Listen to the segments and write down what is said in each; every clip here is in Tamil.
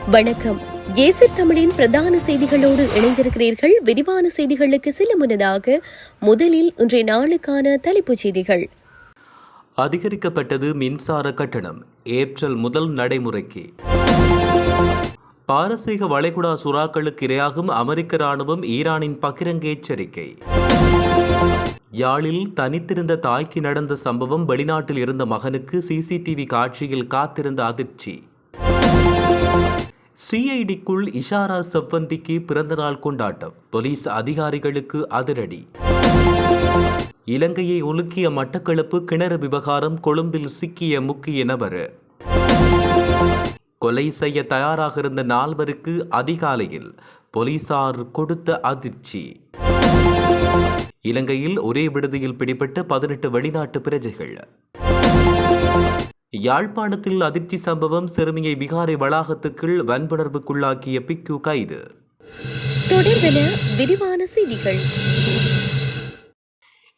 வணக்கம். ஏசி தமிழின் பிரதான செய்திகளோடு இணைந்திருக்கிறீர்கள். விரிவான செய்திகளுக்கு செல்ல முன்னதாக முதலில் இன்றைய நாளுக்கான தலைப்புச் செய்திகள். அதிகரிக்கப்பட்டது மின்சார கட்டணம். ஏப்ரல் முதல் நடைமுறைக்கு. பாரசீக வளைகுடா சுறாக்களுக்கு இரையாகும் அமெரிக்க ராணுவம் ஈரானின் பகிரங்க எச்சரிக்கை. யாழில் தனித்திருந்த தாய்க்கு நடந்த சம்பவம். வெளிநாட்டில் இருந்த மகனுக்கு சிசிடிவி காட்சியில் காத்திருந்த அதிர்ச்சி. சிஐடிக்குள் இஷாரா செவ்வந்திக்கு பிறந்தநாள் கொண்டாட்டம். போலீஸ் அதிகாரிகளுக்கு அதிரடி. இலங்கையை உலுக்கிய மட்டக்களப்பு கிணறு விவகாரம். கொழும்பில் சிக்கிய முக்கிய நபர். கொலை செய்ய தயாராக இருந்த 4 அதிகாலையில் போலீசார் கொடுத்த அதிர்ச்சி. இலங்கையில் ஒரே விடுதியில் பிடிபட்ட 18 வெளிநாட்டு பிரஜைகள். யாழ்ப்பாணத்தில் அதிர்ச்சி சம்பவம். சிறுமியை விகாரை வளாகத்துக்குள் வன்புணர்வுக்குள்ளாக்கிய பிக்கு கைது. தொடர்பென விரிவான செய்திகள்.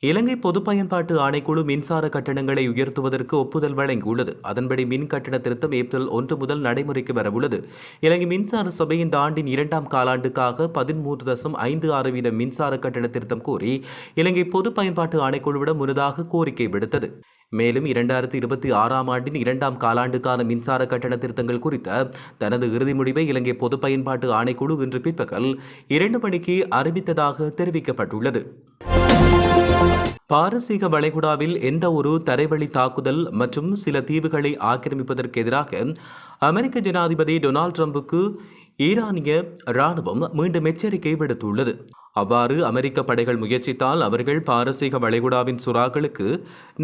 இலங்கை பொது பயன்பாட்டு ஆணைக்குழு மின்சார கட்டணங்களை உயர்த்துவதற்கு ஒப்புதல் வழங்கியுள்ளது. அதன்படி மின் கட்டண திருத்தம் ஏப்ரல் 1 முதல் நடைமுறைக்கு வரவுள்ளது. இலங்கை மின்சார சபை இந்த ஆண்டின் 2ஆம் காலாண்டுக்காக 13.56% மின்சார கட்டண திருத்தம் கோரி இலங்கை பொது பயன்பாட்டு ஆணைக்குழுவிடம் முன்னதாக கோரிக்கை விடுத்தது. மேலும் 2026ஆம் ஆண்டின் 2ஆம் காலாண்டுக்கான மின்சார கட்டண திருத்தங்கள் குறித்த தனது இறுதி முடிவை இலங்கை பொது பயன்பாட்டு ஆணைக்குழு இன்று பிற்பகல் 2 மணிக்கு அறிவித்ததாக தெரிவிக்கப்பட்டுள்ளது. பாரசீக வளைகுடாவில் எந்த ஒரு தரைவழி தாக்குதல் மற்றும் சில தீவுகளை ஆக்கிரமிப்பதற்கு எதிராக அமெரிக்க ஜனாதிபதி டொனால்ட் ட்ரம்புக்கு ஈரானிய ராணுவம் மீண்டும் எச்சரிக்கை விடுத்துள்ளது. அவ்வாறு அமெரிக்க படைகள் முயற்சித்தால் அவர்கள் பாரசீக வளைகுடாவின் சுறாக்களுக்கு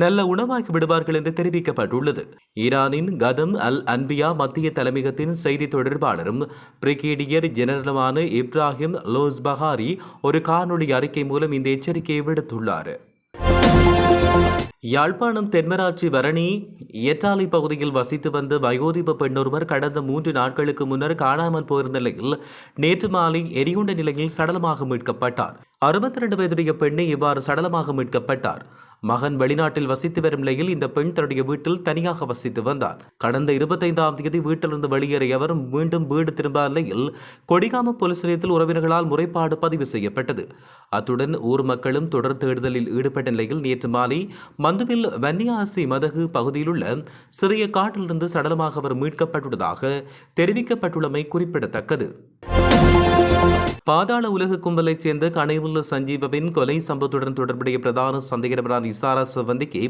நல்ல உணவாகி விடுவார்கள் என்று தெரிவிக்கப்பட்டுள்ளது. ஈரானின் கதம் அல் அன்பியா மத்திய தலைமையகத்தின் செய்தி தொடர்பாளரும் பிரிகேடியர் ஜெனரலுமான இப்ராஹிம் லோஸ்பஹாரி ஒரு காணொலி அறிக்கை மூலம் இந்த எச்சரிக்கையை விடுத்துள்ளார். யாழ்ப்பாணம் தென்மராட்சி வரணி எட்டாலை பகுதியில் வசித்து வந்த வயோதிப பெண்ணொருவர் கடந்த 3 நாட்களுக்கு முன்னர் காணாமல் போயிருந்த நிலையில் நேற்று மாலை எரியுண்ட நிலையில் சடலமாக மீட்கப்பட்டார். 62 வயதுடைய பெண்ணை இவ்வாறு சடலமாக மீட்கப்பட்டார். மகன் வெளிநாட்டில் வசித்து வரும் நிலையில் இந்த பெண் தன்னுடைய வீட்டில் தனியாக வசித்து வந்தார். கடந்த 25ஆம் தேதி வீட்டிலிருந்து வெளியேறிய அவர் மீண்டும் வீடு திரும்பாத நிலையில் கொடிகாம போலீஸ் நிலையத்தில் உறவினர்களால் முறைப்பாடு பதிவு செய்யப்பட்டது. அத்துடன் ஊர் மக்களும் தொடர் தேடுதலில் ஈடுபட்ட நிலையில் நேற்று மாலை மந்துவில் வன்னியாசி மதகு பகுதியில் உள்ள சிறிய காட்டிலிருந்து சடலமாக அவர் மீட்கப்பட்டுள்ளதாக தெரிவிக்கப்பட்டுள்ளமை குறிப்பிடத்தக்கது. பாதாள உலக கும்பலைச் சேர்ந்த கனைவுள்ள சஞ்சீவவின் கொலை சம்பவத்துடன் தொடர்புடைய பிரதான சந்தேகநபரான இஷாரா செவ்வந்திக்கு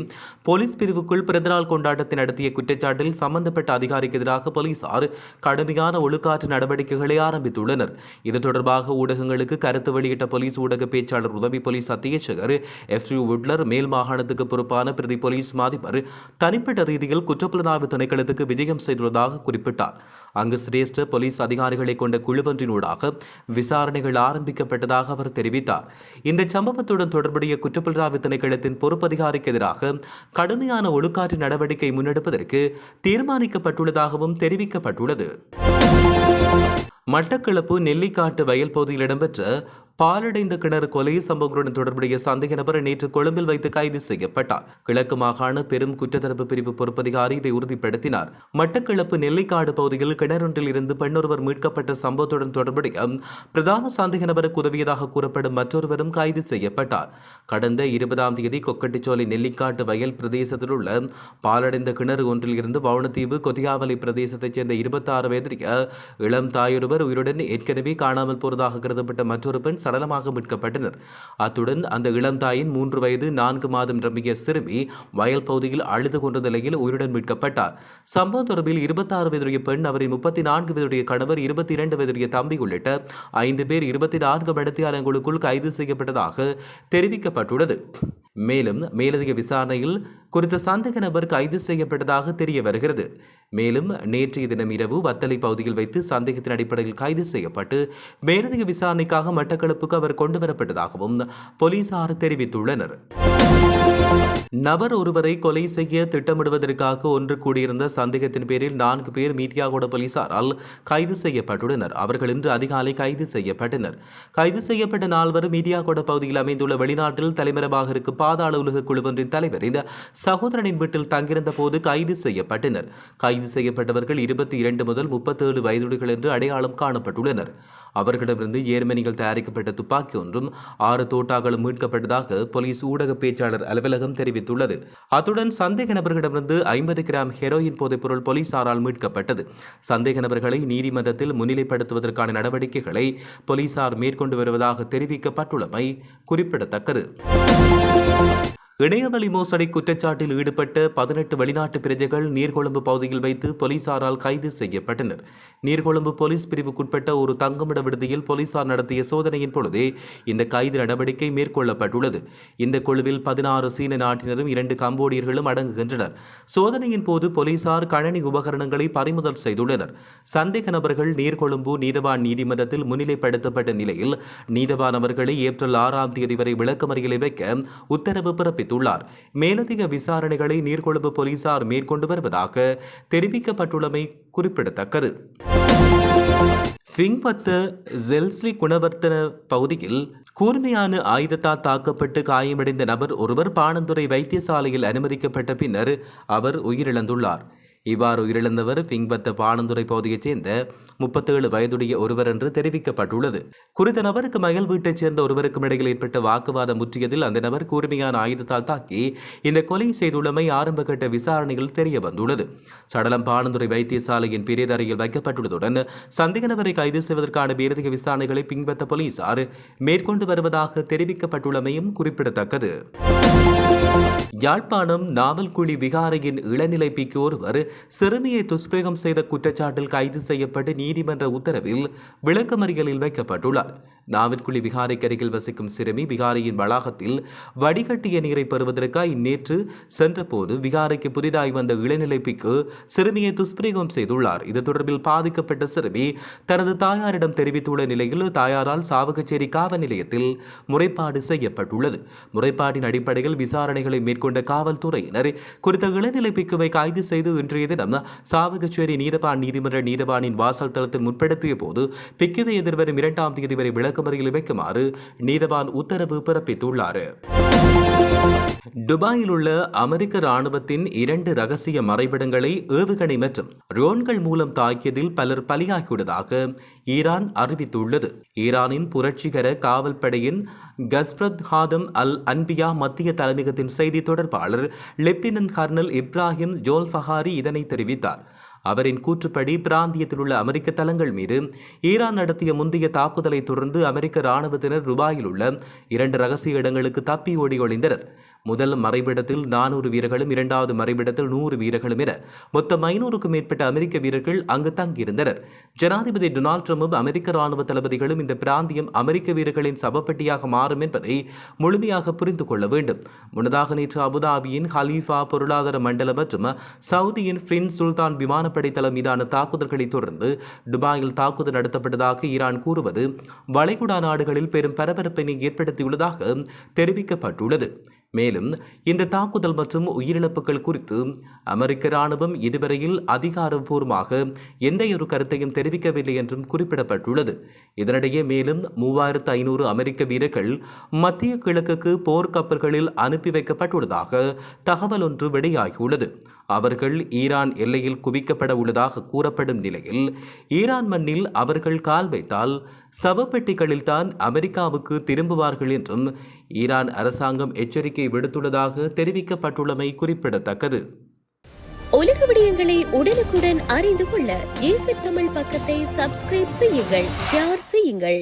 போலீஸ் பிரிவுக்குள் பிறந்தநாள் கொண்டாட்டத்தை நடத்திய குற்றச்சாட்டில் சம்பந்தப்பட்ட அதிகாரிக்கு எதிராக போலீசார் கடுமையான ஒழுக்காற்று நடவடிக்கைகளை ஆரம்பித்துள்ளனர். இது தொடர்பாக ஊடகங்களுக்கு கருத்து வெளியிட்ட போலீஸ் ஊடக பேச்சாளர் உதவி போலீஸ் அத்தியட்சகர் எஃப்யூ வுட்லர் மேல் மாகாணத்துக்கு பொறுப்பான பிரதி போலீஸ் மாதிபர் தனிப்பட்ட ரீதியில் குற்றப்புலனாய்வு திணைக்களத்துக்கு விஜயம் செய்துள்ளதாக குறிப்பிட்டார். அங்கு சிரேஷ்ட போலீஸ் அதிகாரிகளை கொண்ட குழுவொன்றினூடாக விசாரணைகள் ஆரம்பிக்கப்பட்டதாக அவர் தெரிவித்தார். இந்த சம்பவத்துடன் தொடர்புடைய குற்றப்புலனாய்வு திணைக்களத்தின் பொறுப்பதிகாரிக்கு எதிராக கடுமையான ஒழுக்காற்று நடவடிக்கை முன்னெடுப்பதற்கு தீர்மானிக்கப்பட்டுள்ளதாகவும் தெரிவிக்கப்பட்டுள்ளது. மட்டக்களப்பு நெல்லிக்காட்டு வயல் பகுதியில் இடம்பெற்ற பாலடைந்த கிணறு கொலை சம்பவங்களுடன் தொடர்புடைய சந்தேக நபர் நேற்று கொழும்பில் வைத்து கைது செய்யப்பட்டார். கிழக்கு மாகாண பெரும் குற்றத்தடுப்பு பிரிவு பொறுப்பதிகாரி இதை உறுதிப்படுத்தினார். மட்டக்களப்பு நெல்லிக்காடு பகுதியில் கிணறொன்றில் இருந்து பெண்ணொருவர் மீட்கப்பட்ட சம்பவத்துடன் தொடர்புடைய பிரதான சந்தேக நபருக்கு உதவியதாக கூறப்படும் மற்றொருவரும் கைது செய்யப்பட்டார். கடந்த 20ஆம் தேதி கொக்கட்டிச்சோலை நெல்லிக்காட்டு வயல் பிரதேசத்தில் உள்ள பாலடைந்த கிணறு ஒன்றில் இருந்து வவுணத்தீவு கொதியாவலை பிரதேசத்தைச் சேர்ந்த 26 வயதுடைய இளம் தாயொருவர் உயிருடன் ஏற்கனவே காணாமல் போவதாக கருதப்பட்ட மற்றொரு பெண் சடலமாக மீட்கப்பட்டனர். அத்துடன் அந்த இளம் தாயின் 3 வயது 4 மாதம் நிரம்பிய சிறுமி வயல் பகுதியில் அழுது கொண்ட நிலையில் உயிருடன் மீட்கப்பட்டார். சம்பவம் தொடர்பில் 26 வயதுடைய பெண், அவரின் 34 வயதுடைய கணவர், 22 வயதுடைய தம்பி உள்ளிட்ட 5 பேர் 24 மணித்தியாலங்களுக்குள் கைது செய்யப்பட்டதாக தெரிவிக்கப்பட்டுள்ளது. மேலும் மேலதிக விசாரணையில் குறித்த சந்தேக நபர் கைது செய்யப்பட்டதாக தெரிய வருகிறது. மேலும் நேற்றைய தினம் இரவு வத்தலை பகுதியில் வைத்து சந்தேகத்தின் அடிப்படையில் கைது செய்யப்பட்டு மேலதிக விசாரணைக்காக மட்டக்களப்புக்கு அவர் கொண்டுவரப்பட்டதாகவும் போலீசார் தெரிவித்துள்ளனர். நபர் ஒருவரை கொலை செய்ய திட்டமிடுவதற்காக ஒன்று கூடியிருந்த சந்தேகத்தின் பேரில் 4 பேர் மீடியாகோட போலீசாரால் கைது செய்யப்பட்டுள்ளனர். அவர்கள் இன்று அதிகாலை கைது செய்யப்பட்டனர். கைது செய்யப்பட்ட 4 மீடியாகோட பகுதியில் அமைந்துள்ள வெளிநாட்டில் தலைமறைவாக இருக்கும் பாதாள உலக குழுவொன்றின் தலைவரின் சகோதரனின் வீட்டில் தங்கியிருந்த போது கைது செய்யப்பட்டனர். கைது செய்யப்பட்டவர்கள் 22 முதல் 37 வயதுடைகள் என்று அடையாளம் காணப்பட்டுள்ளனர். அவர்களிடமிருந்து ஏர்மனிகள் தயாரிக்கப்பட்ட துப்பாக்கி ஒன்றும் 6 தோட்டாக்களும் மீட்கப்பட்டதாக போலீஸ் ஊடக பேச்சாளர் அலுவலகம் தெரிவித்துள்ளது. அத்துடன் சந்தேக நபர்களிடமிருந்து 50 கிராம் ஹெரோயின் போதைப்பொருள் போலீசாரால் மீட்கப்பட்டது. சந்தேக நபர்களை நீதிமன்றத்தில் முன்னிலைப்படுத்துவதற்கான நடவடிக்கைகளை போலீசார் மேற்கொண்டு வருவதாக தெரிவிக்கப்பட்டுள்ளமை குறிப்பிடத்தக்கது. இணையவழி மோசடி குற்றச்சாட்டில் ஈடுபட்ட 18 வெளிநாட்டு பிரஜைகள் நீர்கொழும்பு பகுதியில் வைத்து போலீசாரால் கைது செய்யப்பட்டனர். நீர்கொழும்பு போலீஸ் பிரிவுக்குட்பட்ட ஒரு தங்குமிட விடுதியில் போலீசார் நடத்திய சோதனையின் பொழுதே இந்த கைது நடவடிக்கை மேற்கொள்ளப்பட்டுள்ளது. இந்த குழுவில் 16 சீன நாட்டினரும் 2 கம்போடியர்களும் அடங்குகின்றனர். சோதனையின் போது போலீசார் கணனி உபகரணங்களை பறிமுதல் செய்துள்ளனர். சந்தேக நபர்கள் நீர்கொழும்பு நீதவான் நீதிமன்றத்தில் முன்னிலைப்படுத்தப்பட்ட நிலையில் நீதவான் அவர்களை ஏப்ரல் 6ஆம் தேதி வரை விளக்கமறியலில் வைக்க உத்தரவு பிறப்பித்தார். மேலதிக விசாரணைகளை நீர்கொழும்பு போலீசார் மேற்கொண்டு வருவதாக தெரிவிக்கப்பட்டுள்ளமை குறிப்பிடத்தக்கது. பிங்பத்த ஜெல்ஸ்லி குணவர்த்தன பகுதியில் கூர்மையான ஆயுதத்தால் தாக்கப்பட்டு காயமடைந்த நபர் ஒருவர் பாணந்துறை வைத்தியசாலையில் அனுமதிக்கப்பட்ட பின்னர் அவர் உயிரிழந்துள்ளார். இவ்வாறு உயிரிழந்தவர் பிங்பத்த பாணந்துறை பகுதியைச் சேர்ந்த 37 வயதுடைய ஒருவர் என்று தெரிவிக்கப்பட்டுள்ளது. குறித்த நபருக்கு மகள் வீட்டைச் சேர்ந்த ஒருவருக்கும் இடையில் ஏற்பட்ட வாக்குவாதம் முற்றியதில் அந்த நபர் கூர்மையான ஆயுதத்தால் தாக்கி இந்த கொலை செய்துள்ளமை ஆரம்பகட்ட விசாரணையில் தெரிய வந்துள்ளது. சடலம் பாணந்துறை வைத்தியசாலையின் பிரேதறையில் வைக்கப்பட்டுள்ளதுடன் சந்தேக நபரை கைது செய்வதற்கான மேலதிக விசாரணைகளை பிங்பத்த போலீசார் மேற்கொண்டு வருவதாக தெரிவிக்கப்பட்டுள்ளமையும் குறிப்பிடத்தக்கது. யாழ்ப்பாணம் நாவல்குழி விகாரையின் இளநிலை பிக்கு ஒருவர் சிறுமியை துஷ்பிரயோகம் செய்த குற்றச்சாட்டில் கைது செய்யப்பட்டு நீதிமன்ற உத்தரவில் விளக்கமறியலில் வைக்கப்பட்டுள்ளார். நாவல்குழி விகாரைக்கு அருகில் வசிக்கும் சிறுமி விகாரையின் வளாகத்தில் வடிகட்டிய நீரை பெறுவதற்காக நேற்று சென்றபோது விகாரைக்கு புதிதாய் வந்த இளநிலை பிக்கு சிறுமியை துஷ்பிரயோகம் செய்துள்ளார். இது தொடர்பில் பாதிக்கப்பட்ட சிறுமி தனது தாயாரிடம் தெரிவித்துள்ள நிலையில் தாயாரால் சாவகச்சேரி காவல் நிலையத்தில் முறைப்பாடு செய்யப்பட்டுள்ளது. முறைப்பாட்டின் அடிப்படையில் விசாரணைகளை மேற்கொண்ட காவல்துறையினர் குறித்த இளநிலை பிக்குவை கைது செய்து இன்றைய தினம் சாவகச்சேரி நீதவான் நீதிமன்ற நீதவானின் வாசல் தளத்தில் முற்படுத்திய போது பிக்குவை எதிர்வரும் 2ஆம் தேதி வரை விளக்கமறியலில் வைக்குமாறு நீதவான் உத்தரவு பிறப்பித்துள்ளார். துபாயில் உள்ள அமெரிக்க ராணுவத்தின் 2 ரகசிய மறைவிடங்களை ஏவுகணை மற்றும் ட்ரோன்கள் மூலம் தாக்கியதில் பலர் பலியாகியுள்ளதாக ஈரான் அறிவித்துள்ளது. ஈரானின் புரட்சிகர காவல் படையின் கஸ்ரத் ஹாதம் அல் அன்பியா மத்திய தலைமையகத்தின் செய்தி தொடர்பாளர் லெப்டினன்ட் கர்னல் இப்ராஹிம் ஜோல்ஃபஹாரி இதனை தெரிவித்தார். அவரின் கூற்றுப்படி பிராந்தியத்தில் உள்ள அமெரிக்க தளங்கள் மீது ஈரான் நடத்திய முந்தைய தாக்குதலை தொடர்ந்து அமெரிக்க இராணுவத்தினர் துபாயில் உள்ள 2 ரகசிய இடங்களுக்கு தப்பி ஓடி ஒளிந்தனர். முதல் மறைவிடத்தில் 400 வீரர்களும் 2வது மறைவிடத்தில் 100 வீரர்களும் என மொத்தம் 500க்கும் மேற்பட்ட அமெரிக்க வீரர்கள் அங்கு தங்கியிருந்தனர். ஜனாதிபதி டொனால்ட் ட்ரம்பும் அமெரிக்க ராணுவ தளபதிகளும் இந்த பிராந்தியம் அமெரிக்க வீரர்களின் சவப்பட்டியாக மாறும் என்பதை முழுமையாக புரிந்து கொள்ள வேண்டும். முன்னதாக நேற்று அபுதாபியின் ஹலீஃபா பொருளாதார மண்டலம் மற்றும் சவுதியின் பிரின்ஸ் சுல்தான் விமானப்படை தளம் மீதான தாக்குதல்களை தொடர்ந்து துபாயில் தாக்குதல் நடத்தப்பட்டதாக ஈரான் கூறுவது வளைகுடா நாடுகளில் பெரும் பரபரப்பினை ஏற்படுத்தியுள்ளதாக தெரிவிக்கப்பட்டுள்ளது. மேலும் இந்த தாக்குதல் மற்றும் உயிரிழப்புகள் குறித்து அமெரிக்க ராணுவம் இதுவரையில் அதிகாரப்பூர்வமாக எந்தவொரு கருத்தையும் தெரிவிக்கவில்லை என்றும் குறிப்பிடப்பட்டுள்ளது. இதனிடையே மேலும் 3500 அமெரிக்க வீரர்கள் மத்திய கிழக்குக்கு போர்க்கப்பல்களில் அனுப்பி வைக்கப்பட்டுள்ளதாக தகவல் ஒன்று வெளியாகியுள்ளது. அவர்கள் ஈரான் எல்லையில் குவிக்கப்பட உள்ளதாக கூறப்படும் நிலையில் ஈரான் மண்ணில் அவர்கள் கால் வைத்தால் சவப்பெட்டிகளில் தான் அமெரிக்காவுக்கு திரும்புவார்கள் என்றும் ஈரான் அரசாங்கம் எச்சரிக்கை விடுத்துள்ளதாக தெரிவிக்கப்பட்டுள்ளமை குறிப்பிடத்தக்கது. உலக விடயங்களை உடனுக்குடன் அறிந்து கொள்ள ஏசி தமிழ் பக்கத்தை சப்ஸ்கிரைப் செய்யுங்கள், ஷேர் செய்யுங்கள்.